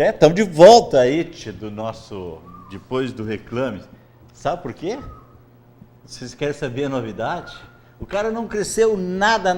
Estamos de volta aí, tia, do nosso... Depois do reclame. Sabe por quê? Vocês querem saber a novidade? O cara não cresceu nada.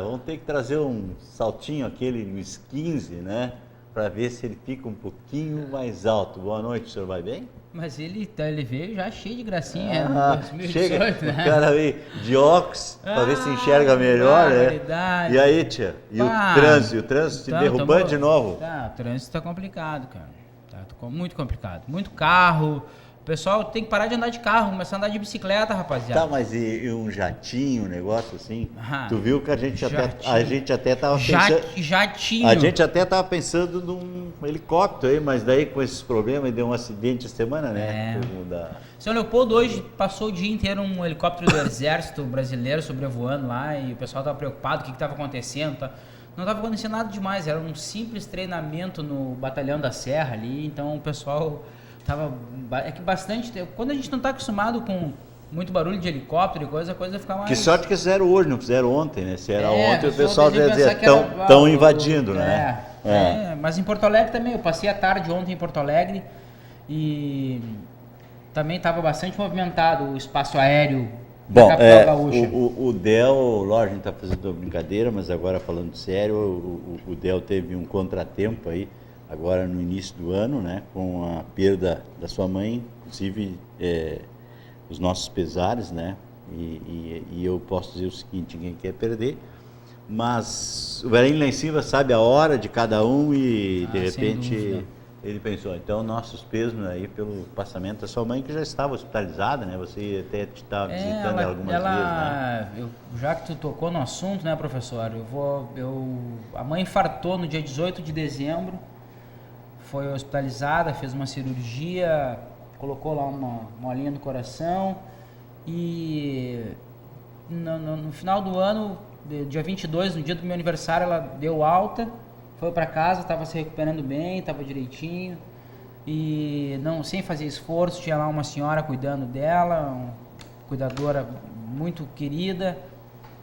Vamos ter que trazer um saltinho, aquele nos 15, né? Para ver se ele fica um pouquinho mais alto. Boa noite, o senhor vai bem? Mas ele veio já cheio de gracinha, Ah, 2018, chega, né? o cara veio de óculos para ver se enxerga melhor, né? E aí, tia? E o trânsito te derrubando de novo? Tá, o trânsito tá complicado, cara. Tá muito complicado. Muito carro. O pessoal tem que parar de andar de carro, começar a andar de bicicleta, rapaziada. Tá, mas e um jatinho, um negócio assim? Ah, tu viu que a gente até tava pensando... Jatinho. A gente até tava pensando num helicóptero aí, mas daí com esses problemas deu um acidente essa semana, né? São Leopoldo hoje passou o dia inteiro um helicóptero do exército brasileiro sobrevoando lá e o pessoal tava preocupado, o que estava acontecendo, tá? Não estava acontecendo nada demais, era um simples treinamento no batalhão da Serra ali, então o pessoal... É que bastante... Quando a gente não está acostumado com muito barulho de helicóptero e coisa, a coisa fica mais... Que sorte que fizeram hoje, não fizeram ontem, né? Se era ontem, o pessoal já dizia, estão invadindo, né? Mas em Porto Alegre também, eu passei a tarde ontem em Porto Alegre e também estava bastante movimentado o espaço aéreo da capital gaúcha. O Del, lógico, a gente está fazendo uma brincadeira, mas agora falando sério, o Del teve um contratempo aí, agora no início do ano, né, com a perda da sua mãe, inclusive os nossos pesares, né, e eu posso dizer o seguinte, ninguém quer perder, mas o velhinho lá em cima sabe a hora de cada um e de repente ele pensou, então nossos pesos aí pelo passamento da sua mãe, que já estava hospitalizada, né, você até estava visitando ela algumas vezes, né? Já que tu tocou no assunto, né, professor, a mãe infartou no dia 18 de dezembro, foi hospitalizada, fez uma cirurgia, colocou lá uma molinha no coração e no final do ano, dia 22, no dia do meu aniversário, ela deu alta, foi para casa, estava se recuperando bem, estava direitinho e sem fazer esforço, tinha lá uma senhora cuidando dela, uma cuidadora muito querida.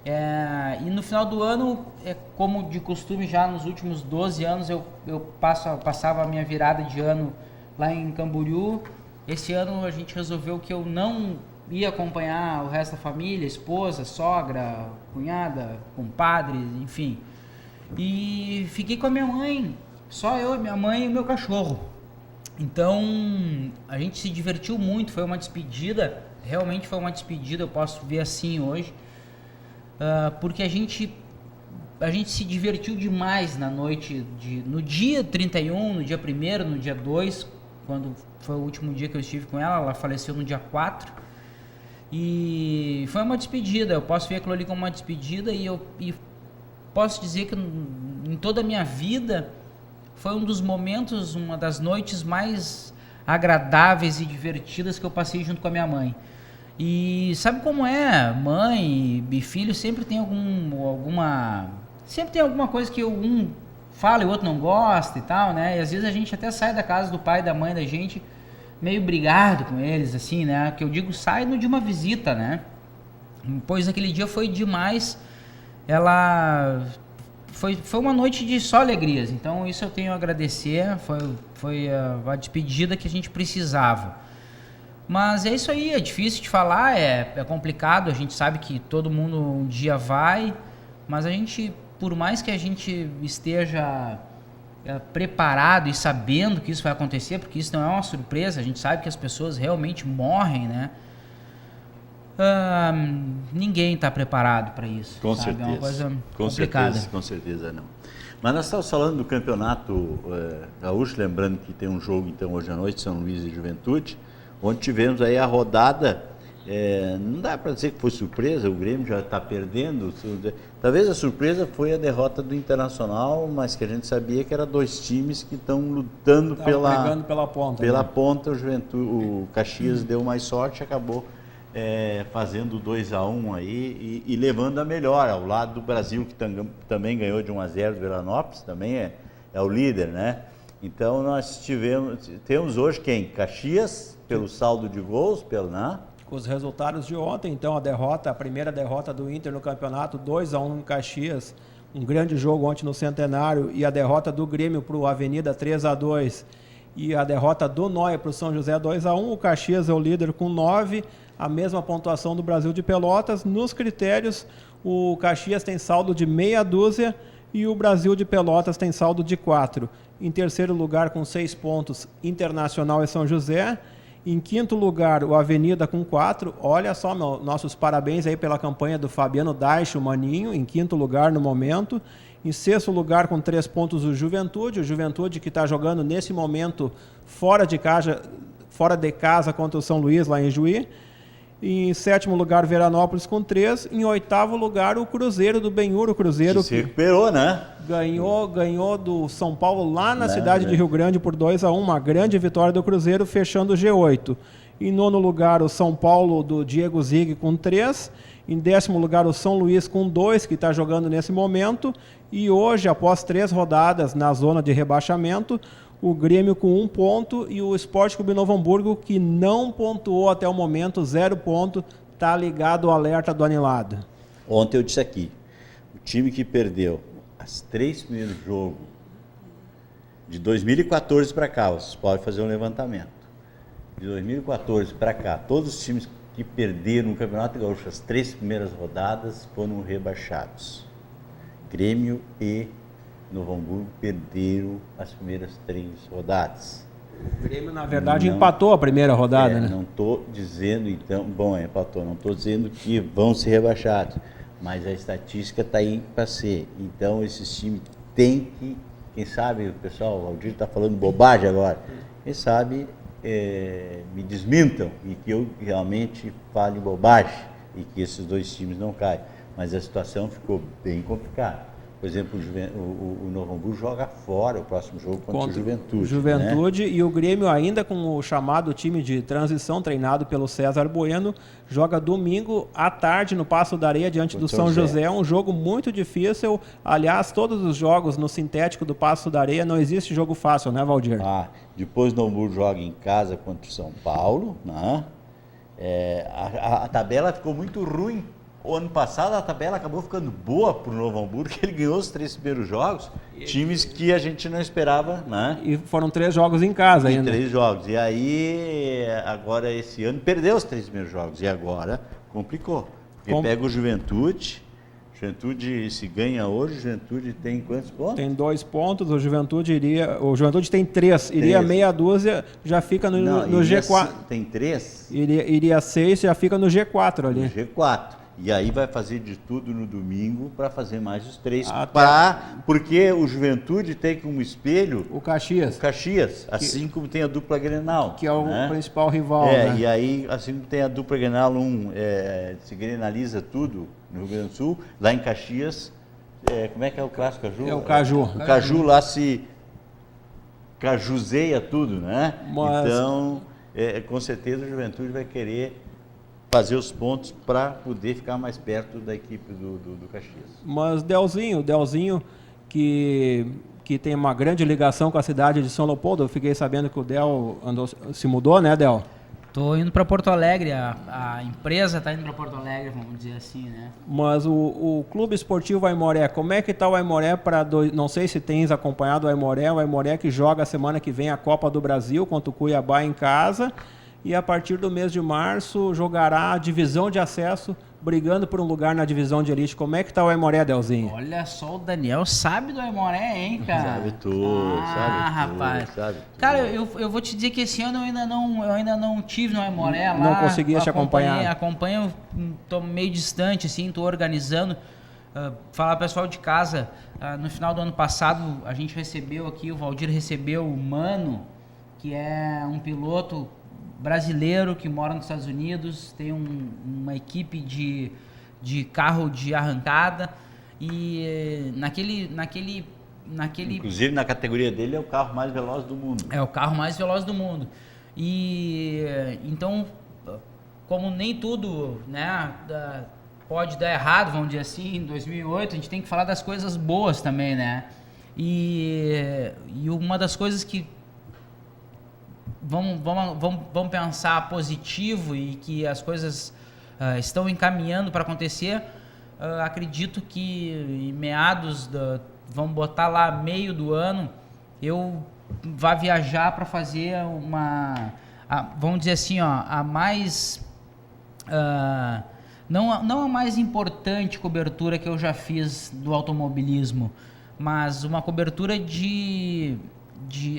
E no final do ano, como de costume já nos últimos 12 anos, eu passava a minha virada de ano lá em Camboriú. Esse ano a gente resolveu que eu não ia acompanhar o resto da família, esposa, sogra, cunhada, compadre, enfim. E fiquei com a minha mãe, só eu, minha mãe e o meu cachorro. Então a gente se divertiu muito, foi uma despedida, realmente foi uma despedida, eu posso ver assim hoje. Porque a gente se divertiu demais na noite, no dia 31, no dia 1º, no dia 2, quando foi o último dia que eu estive com ela, ela faleceu no dia 4, e foi uma despedida, eu posso ver aquilo ali como uma despedida, e posso dizer que em toda a minha vida foi um dos momentos, uma das noites mais agradáveis e divertidas que eu passei junto com a minha mãe. E sabe como é? Mãe e filho sempre tem sempre tem alguma coisa que um fala e o outro não gosta e tal, né? E às vezes a gente até sai da casa do pai e da mãe da gente meio brigado com eles, assim, né? Que eu digo, sai de uma visita, né? Pois aquele dia foi demais. Foi uma noite de só alegrias. Então isso eu tenho a agradecer. Foi a despedida que a gente precisava. Mas é isso aí, é difícil de falar, é complicado, a gente sabe que todo mundo um dia vai, mas a gente, por mais que a gente esteja preparado e sabendo que isso vai acontecer, porque isso não é uma surpresa, a gente sabe que as pessoas realmente morrem, né? Ninguém está preparado para isso. Com sabe? certeza. É uma coisa complicada. Com certeza não. Mas nós estamos falando do campeonato gaúcho, lembrando que tem um jogo então hoje à noite, São Luís e Juventude, onde tivemos aí a rodada, não dá para dizer que foi surpresa, o Grêmio já está perdendo, talvez a surpresa foi a derrota do Internacional, mas que a gente sabia que eram dois times que estão lutando pela ponta. Pela ponta, o Caxias deu mais sorte, acabou fazendo 2-1 aí e levando a melhor, ao lado do Brasil, que também ganhou de 1-0 do Veranópolis, também é o líder, né? Então nós temos hoje quem? Caxias, pelo saldo de gols, Com os resultados de ontem, então a primeira derrota do Inter no campeonato, 2-1 no Caxias, um grande jogo ontem no Centenário, e a derrota do Grêmio para o Avenida 3-2 e a derrota do Noia para o São José 2-1, o Caxias é o líder com 9, a mesma pontuação do Brasil de Pelotas. Nos critérios, o Caxias tem saldo de meia dúzia e o Brasil de Pelotas tem saldo de 4. Em terceiro lugar, com 6 pontos, Internacional e São José. Em quinto lugar, o Avenida com 4. Olha só, nossos parabéns aí pela campanha do Fabiano Daich, o Maninho, em quinto lugar no momento. Em sexto lugar, com 3 pontos, o Juventude que está jogando nesse momento fora de casa contra o São Luís, lá em Juí. Em sétimo lugar, Veranópolis com 3. Em oitavo lugar, o Cruzeiro do Benhur. O Cruzeiro Se recuperou, né? Ganhou do São Paulo lá na cidade de Rio Grande por 2-1. Uma grande vitória do Cruzeiro, fechando o G8. Em nono lugar, o São Paulo do Diego Zig com 3. Em décimo lugar, o São Luís com 2, que está jogando nesse momento. E hoje, após 3 rodadas na zona de rebaixamento, o Grêmio com 1 ponto e o Sport Clube Novo Hamburgo, que não pontuou até o momento, 0 ponto, está ligado ao alerta do anilado. Ontem eu disse aqui, o time que perdeu as 3 primeiros jogos de 2014 para cá, vocês podem fazer um levantamento. De 2014 para cá, todos os times que perderam no Campeonato Gaúcho as 3 primeiras rodadas foram rebaixados. Grêmio e Novo Hamburgo perderam as primeiras 3 rodadas. O Grêmio, na verdade, empatou a primeira rodada, né? Não estou dizendo, então, empatou, não estou dizendo que vão ser rebaixados, mas a estatística está aí para ser. Então, esses times têm que, quem sabe, o pessoal, o Aldir está falando bobagem agora, quem sabe me desmintam e que eu realmente fale bobagem e que esses 2 times não caem. Mas a situação ficou bem complicada. Por exemplo, o Novo Hamburgo joga fora o próximo jogo contra o Juventude. Juventude, né? E o Grêmio, ainda com o chamado time de transição, treinado pelo César Bueno, joga domingo à tarde no Passo da Areia, diante do São José. É um jogo muito difícil. Aliás, todos os jogos no sintético do Passo da Areia, não existe jogo fácil, né, Valdir? Depois o Novo Hamburgo joga em casa contra o São Paulo. Né? A tabela ficou muito ruim. O ano passado a tabela acabou ficando boa para o Novo Hamburgo, que ele ganhou os 3 primeiros jogos, times que a gente não esperava, né? E foram 3 jogos em casa ainda. 3 jogos. E aí, agora esse ano, perdeu os 3 primeiros jogos. E agora complicou. Porque pega o Juventude, se ganha hoje, o Juventude tem quantos pontos? Tem 2 pontos, o Juventude tem 3, iria meia dúzia, já fica no G4. Tem 3? Iria 6, já fica no G4 ali. No G4. E aí vai fazer de tudo no domingo para fazer mais os 3. Porque o Juventude tem como espelho o Caxias, assim como tem a dupla Grenal. Que é o principal rival. Né? E aí, assim como tem a dupla Grenal, se grenaliza tudo no Rio Grande do Sul, lá em Caxias, como é que é o clássico Caju? É o Caju. O Caju lá se cajuzeia tudo, né? Então, com certeza a Juventude vai querer fazer os pontos para poder ficar mais perto da equipe do Caxias. Mas Delzinho que tem uma grande ligação com a cidade de São Leopoldo, eu fiquei sabendo que o Del se mudou, né, Del? Tô indo para Porto Alegre, a empresa está indo para Porto Alegre, vamos dizer assim, né? Mas o Clube Esportivo Aimoré, como é que está o Aimoré não sei se tens acompanhado o Aimoré que joga a semana que vem a Copa do Brasil contra o Cuiabá em casa. E a partir do mês de março jogará a divisão de acesso, brigando por um lugar na divisão de elite. Como é que tá o Aimoré, Delzinho? Olha só, o Daniel sabe do Aimoré, hein, cara? Sabe tudo, rapaz. Sabe tudo. Cara, eu vou te dizer que esse ano eu ainda não tive no Aimoré lá. Não conseguia te acompanhar. Acompanho, tô meio distante, assim, tô organizando. Falar pessoal de casa, no final do ano passado a gente recebeu aqui, o Valdir recebeu o Mano, que é um piloto brasileiro que mora nos Estados Unidos, tem uma equipe de carro de arrancada e naquele inclusive na categoria dele é o carro mais veloz do mundo. É o carro mais veloz do mundo. E então, como nem tudo, né, pode dar errado, vamos dizer assim, em 2008, a gente tem que falar das coisas boas também, né? E uma das coisas que vamos pensar positivo e que as coisas estão encaminhando para acontecer. acredito que em meados, vamos botar lá meio do ano, eu vá viajar para fazer vamos dizer assim, a mais... não a mais importante cobertura que eu já fiz do automobilismo, mas uma cobertura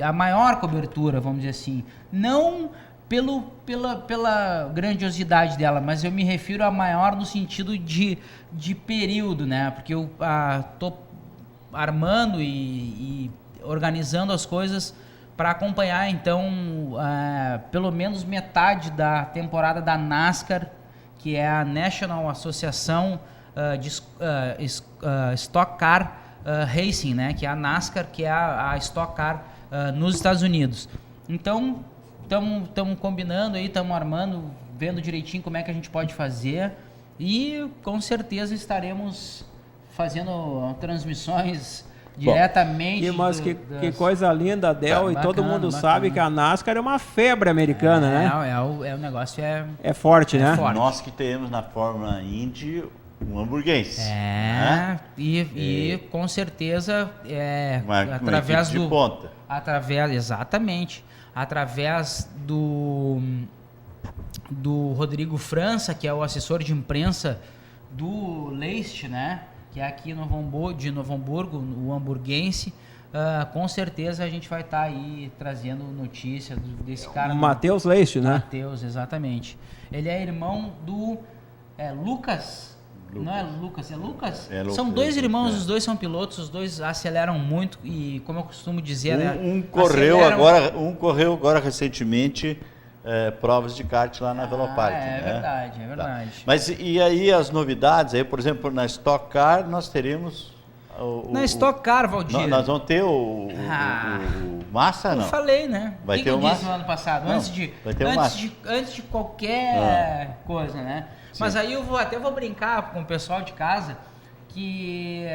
a maior cobertura, vamos dizer assim. Não pela grandiosidade dela, mas eu me refiro a maior no sentido de período, né? Porque eu tô armando e organizando as coisas para acompanhar, então, pelo menos metade da temporada da NASCAR, que é a National Associação de Stock Car Racing, né? Que é a NASCAR, que é a Stock Car nos Estados Unidos. Então, estamos combinando aí, estamos armando, vendo direitinho como é que a gente pode fazer e com certeza estaremos fazendo transmissões diretamente. Mas que coisa linda, Del, e todo mundo sabe que a NASCAR é uma febre americana, né? O negócio é forte, né? Forte. Nós que temos na Fórmula Indy um hamburguense. E com certeza através de ponta. Exatamente. Através do Rodrigo França, que é o assessor de imprensa do Leist, né? Que é aqui de Novo Hamburgo, o hamburguense. Com certeza a gente vai estar aí trazendo notícia desse cara. Matheus Leist, né? Matheus, exatamente. Ele é irmão do Lucas. Não é Lucas, é Lucas? São dois irmãos, os dois são pilotos, os dois aceleram muito e, como eu costumo dizer, um correu agora recentemente provas de kart lá na Velopark. É verdade. Tá. Mas e aí as novidades? Aí, por exemplo, na Stock Car nós teremos... Na Stock Car, Valdir. Nós vamos ter o Massa, não? Eu falei, né? Vai ter o o Massa? Massa No ano passado, não, antes de qualquer coisa, né? Sim. Mas aí eu vou brincar com o pessoal de casa que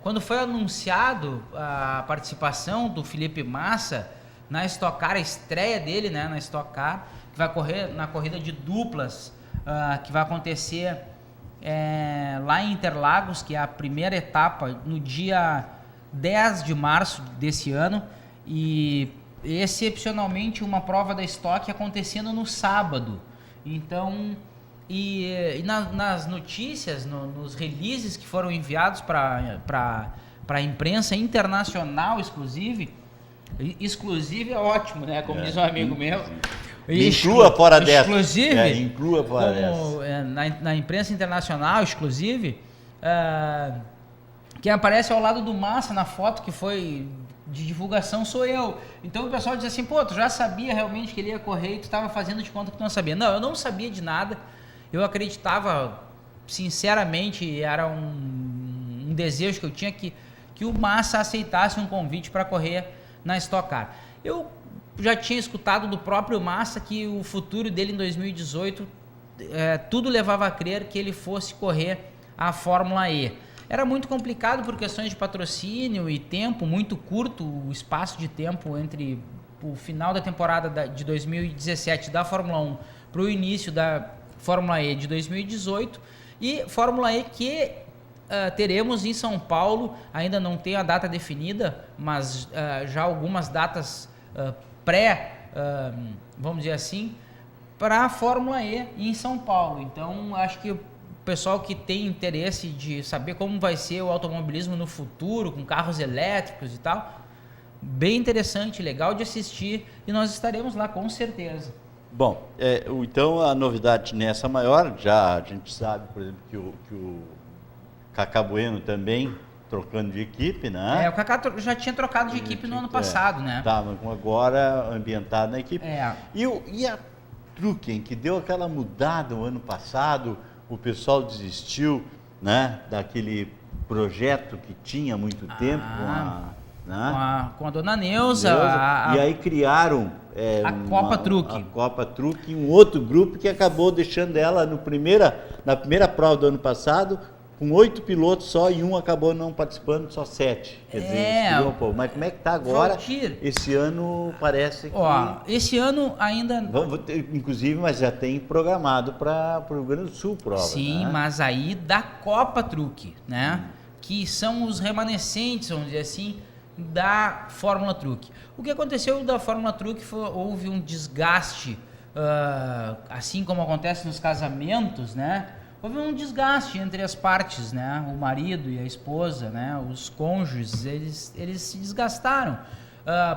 quando foi anunciado a participação do Felipe Massa na Stock Car, a estreia dele, né, na Stock Car, que vai correr na corrida de duplas, que vai acontecer lá em Interlagos, que é a primeira etapa, no dia 10 de março desse ano, e excepcionalmente uma prova da Stock acontecendo no sábado. Então, nas notícias, nos releases que foram enviados para a imprensa internacional exclusive é ótimo, né? Como diz um amigo meu. Inclua fora dessa. Exclusive. Inclua fora dessa. Na imprensa internacional, exclusive, quem aparece ao lado do Massa na foto que foi de divulgação sou eu. Então o pessoal diz assim, pô, tu já sabia realmente que ele ia correr e tu estava fazendo de conta que tu não sabia. Não, eu não sabia de nada. Eu acreditava, sinceramente, era um desejo que eu tinha que o Massa aceitasse um convite para correr na Stock Car. Eu já tinha escutado do próprio Massa que o futuro dele em 2018, tudo levava a crer que ele fosse correr a Fórmula E. Era muito complicado por questões de patrocínio e tempo, muito curto o espaço de tempo entre o final da temporada de 2017 da Fórmula 1 para o início da Fórmula E de 2018 e Fórmula E que teremos em São Paulo, ainda não tem a data definida, mas já algumas datas vamos dizer assim, para a Fórmula E em São Paulo. Então, acho que o pessoal que tem interesse de saber como vai ser o automobilismo no futuro, com carros elétricos e tal, bem interessante, legal de assistir e nós estaremos lá com certeza. Bom, então a novidade nessa maior, já a gente sabe, por exemplo, que o Cacá Bueno também trocando de equipe, né? O Cacá já tinha trocado de equipe no ano passado, né? Tá, mas agora ambientado na equipe. E a Trucken, que deu aquela mudada o ano passado, o pessoal desistiu, né? Daquele projeto que tinha há muito tempo, com a dona Neuza. E aí criaram a Copa Truck. A Copa Truck, um outro grupo que acabou deixando ela na primeira prova do ano passado com 8 pilotos só e um acabou não participando, só 7. Quer dizer, mas como é que tá agora? Valdir, Esse ano parece que... esse ano ainda... Inclusive, mas já tem programado para o Rio Grande do Sul prova. Sim, né? mas aí da Copa Truck, né? Que são os remanescentes, vamos dizer assim, da Fórmula Truck. O que aconteceu da Fórmula Truck houve um desgaste, assim como acontece nos casamentos, né? Houve um desgaste entre as partes, né? O marido e a esposa, né? Os cônjuges, eles se desgastaram.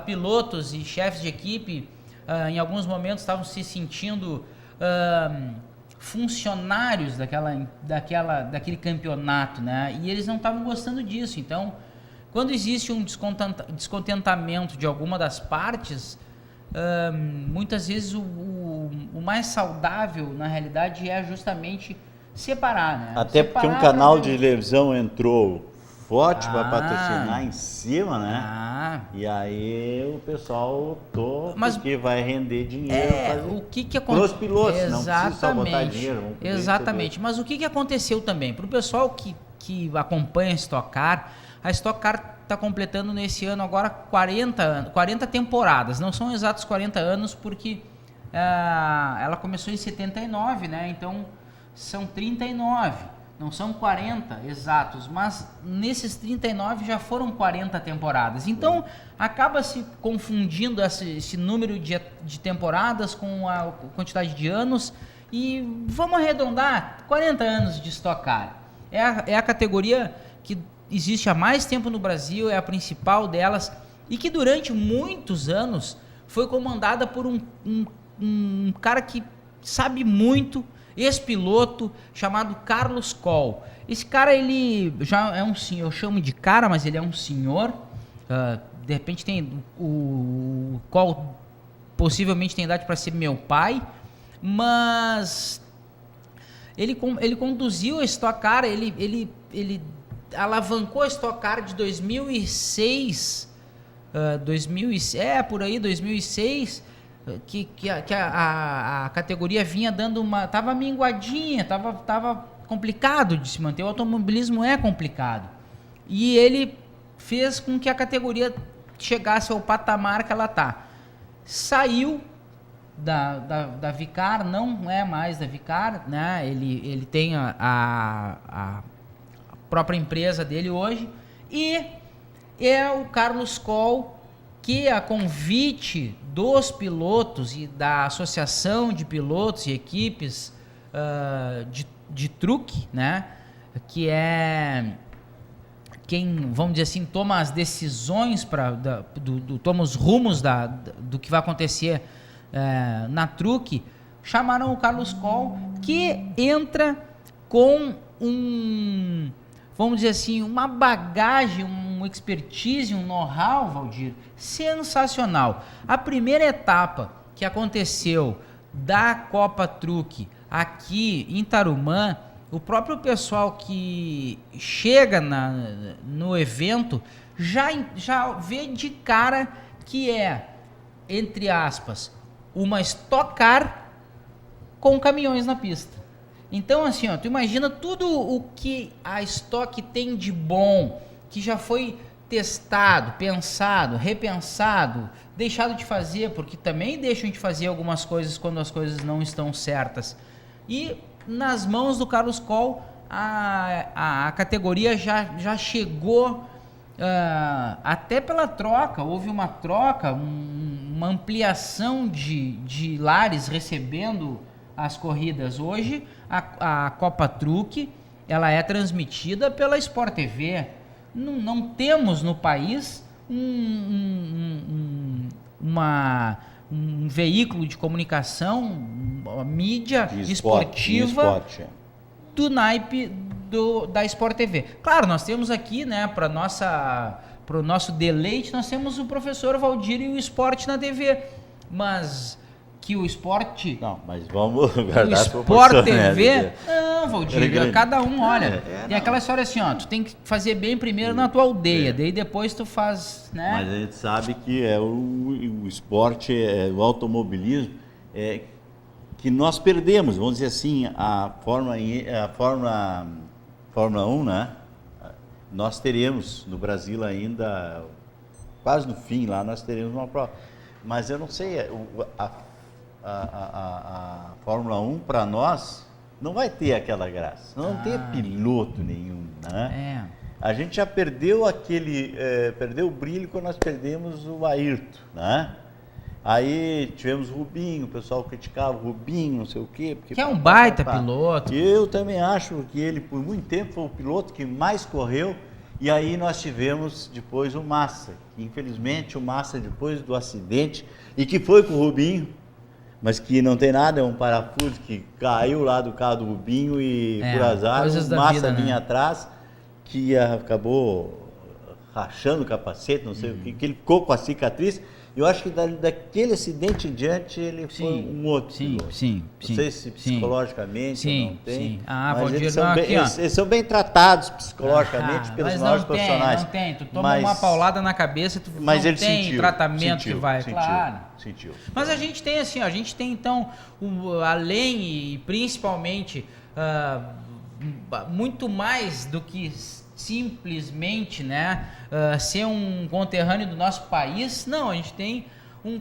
Pilotos e chefes de equipe, em alguns momentos, estavam se sentindo funcionários daquele campeonato, né? E eles não estavam gostando disso. Então, quando existe um descontentamento de alguma das partes, muitas vezes o mais saudável, na realidade, é justamente separar, né? Até porque um canal de televisão entrou forte para patrocinar em cima, né? E aí o pessoal optou porque vai render dinheiro o que aconteceu? Para os pilotos, não precisa só botar dinheiro. Exatamente. Mas o que aconteceu também? Para o pessoal que acompanha a Stock Car está completando nesse ano agora 40 temporadas. Não são exatos 40 anos porque ela começou em 79, né? Então são 39, não são 40 exatos, mas nesses 39 já foram 40 temporadas. Então acaba se confundindo esse número de temporadas com a quantidade de anos e vamos arredondar, 40 anos de Stock Car. É a categoria que existe há mais tempo no Brasil, é a principal delas e que durante muitos anos foi comandada por um cara que sabe muito, ex-piloto, chamado Carlos Coll. Esse cara, ele já é um senhor, eu chamo de cara, mas ele é um senhor. De repente tem o Coll possivelmente tem idade para ser meu pai, mas ele conduziu a Stock Car, ele alavancou a Stock Car de 2006, por aí, 2006, que a categoria vinha dando tava minguadinha, tava complicado de se manter, o automobilismo é complicado. E ele fez com que a categoria chegasse ao patamar que ela tá. Saiu da Vicar, não é mais da Vicar, né? Ele tem a própria empresa dele hoje, e é o Carlos Coll que, a convite dos pilotos e da Associação de Pilotos e Equipes de truque, né, que é quem, vamos dizer assim, toma as decisões, toma os rumos do que vai acontecer na truque, chamaram o Carlos Coll, que entra com vamos dizer assim, uma bagagem, uma expertise, um know-how, Valdir, sensacional. A primeira etapa que aconteceu da Copa Truck aqui em Tarumã, o próprio pessoal que chega no evento já vê de cara que é, entre aspas, uma Stock Car com caminhões na pista. Então, assim, tu imagina tudo o que a Stock tem de bom, que já foi testado, pensado, repensado, deixado de fazer, porque também deixam de fazer algumas coisas quando as coisas não estão certas. E nas mãos do Carlos Coll, a categoria já chegou, até pela troca, houve uma troca, uma ampliação de lares recebendo as corridas. Hoje a Copa Truck, ela é transmitida pela Sport TV. Não temos no país um veículo de comunicação, uma mídia esportiva do naipe da Sport TV. Claro, nós temos aqui, né, para o nosso deleite, nós temos o professor Valdir e o esporte na TV, mas que o esporte... Não, mas vamos guardar o Sport TV... Né? Não, Valdir, cada um, olha... tem aquela história assim, ó, tu tem que fazer bem primeiro na tua aldeia, daí depois tu faz, né? Mas a gente sabe que o esporte, o automobilismo, que nós perdemos, vamos dizer assim, a Fórmula Fórmula 1, né? Nós teremos no Brasil ainda, quase no fim lá, nós teremos uma prova. Mas eu não sei, a Fórmula 1 para nós não vai ter aquela graça. Não tem piloto nenhum, né? A gente já perdeu perdeu o brilho quando nós perdemos o Ayrton, né? Aí tivemos o Rubinho, o pessoal criticava o Rubinho, não sei o quê. Porque que é um baita piloto. Eu também acho que ele, por muito tempo, foi o piloto que mais correu. E aí nós tivemos depois o Massa. Que, infelizmente, o Massa, depois do acidente, e que foi com o Rubinho, mas que não tem nada, é um parafuso que caiu lá do carro do Rubinho e, por azar, o Massa vinha atrás, que acabou rachando o capacete, não sei o que ele ficou com a cicatriz. Eu acho que daquele acidente em diante ele foi um outro piloto. Não sei se psicologicamente não tem. Mas eles são bem tratados psicologicamente pelos nossos profissionais. Não tem. Tu toma uma paulada na cabeça, tu não tem tratamento que vai. Claro. Sentiu. Mas a gente tem assim, a gente tem então, além e principalmente, muito mais do que simplesmente, né, ser um conterrâneo do nosso país. Não, a gente tem um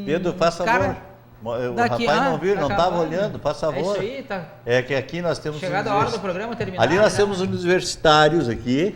Pedro, faça favor. O rapaz não viu, não estava olhando, faça favor. É isso aí, tá. É que aqui nós temos... Chegada a hora do programa terminar. Ali nós temos universitários aqui.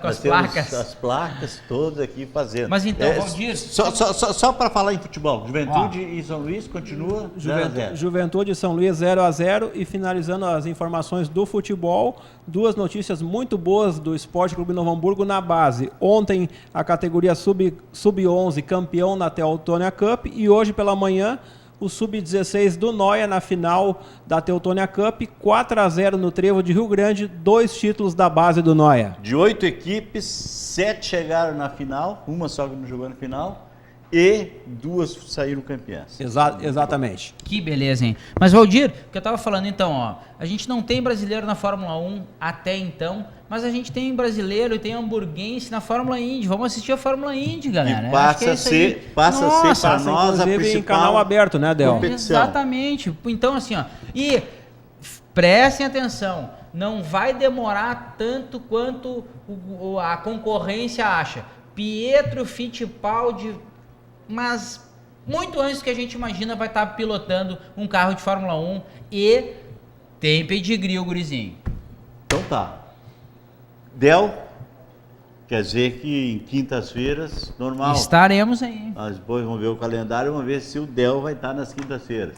Com as placas. As placas todas aqui fazendo. Mas então, Valdir... Só para falar em futebol, Juventude e São Luís continua 0-0. Juventude e São Luís 0-0. E finalizando as informações do futebol, duas notícias muito boas do Esporte Clube Novo Hamburgo na base. Ontem a categoria Sub-11 campeão na Teutônia Cup, e hoje pela manhã o Sub-16 do Noia na final da Teutônia Cup, 4-0 no Trevo de Rio Grande, 2 títulos da base do Noia. De 8 equipes, 7 chegaram na final, uma só que não jogou na final, e 2 saíram campeãs. Exatamente. Que beleza, hein? Mas, Valdir, o que eu tava falando então, ó, a gente não tem brasileiro na Fórmula 1 até então, mas a gente tem brasileiro e tem hamburguense na Fórmula Indy. Vamos assistir a Fórmula Indy, galera. E passa a ser para nós a principal em canal aberto, né, Del? Competição. Exatamente. Então, assim, ó, e prestem atenção, não vai demorar tanto quanto a concorrência acha. Pietro Fittipaldi, mas muito antes do que a gente imagina, vai estar pilotando um carro de Fórmula 1 e tem pedigree o gurizinho. Então tá. Del, quer dizer que em quintas-feiras, normal. Estaremos aí. Nós depois vamos ver o calendário, vamos ver se o Del vai estar nas quintas-feiras.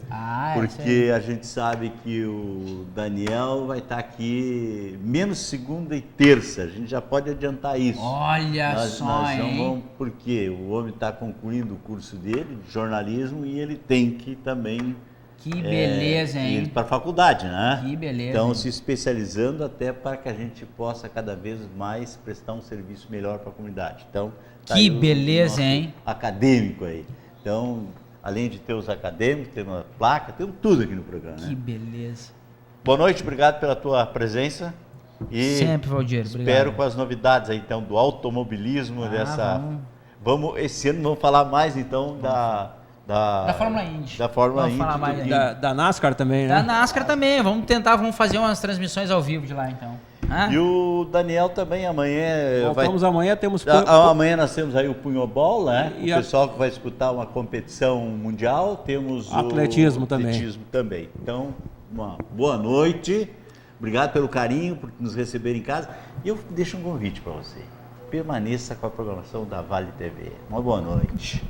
Porque a gente sabe que o Daniel vai estar aqui menos segunda e terça. A gente já pode adiantar isso. Olha só, nós não hein? vamos, porque o homem está concluindo o curso dele de jornalismo e ele tem que também... Que beleza, hein? Ir para a faculdade, né? Que beleza. Então, hein? se especializando até para que a gente possa cada vez mais prestar um serviço melhor para a comunidade. Então, tá que beleza, hein? Acadêmico aí. Então, além de ter os acadêmicos, ter uma placa, temos tudo aqui no programa. Que beleza. Boa noite, obrigado pela tua presença. E sempre, Valdir, obrigado. Espero com as novidades aí, então, do automobilismo, esse ano vamos falar mais, então, da Fórmula Indy. Da Fórmula Indy. Falar mais da NASCAR também, né? Da NASCAR também. Vamos fazer umas transmissões ao vivo de lá, então. E o Daniel também amanhã... Voltamos amanhã, temos... Amanhã nós temos aí o Punhobol, né? E o pessoal que vai disputar uma competição mundial. Temos atletismo o atletismo também. Então, uma boa noite. Obrigado pelo carinho, por nos receber em casa. E eu deixo um convite para você. Permaneça com a programação da Vale TV. Uma boa noite.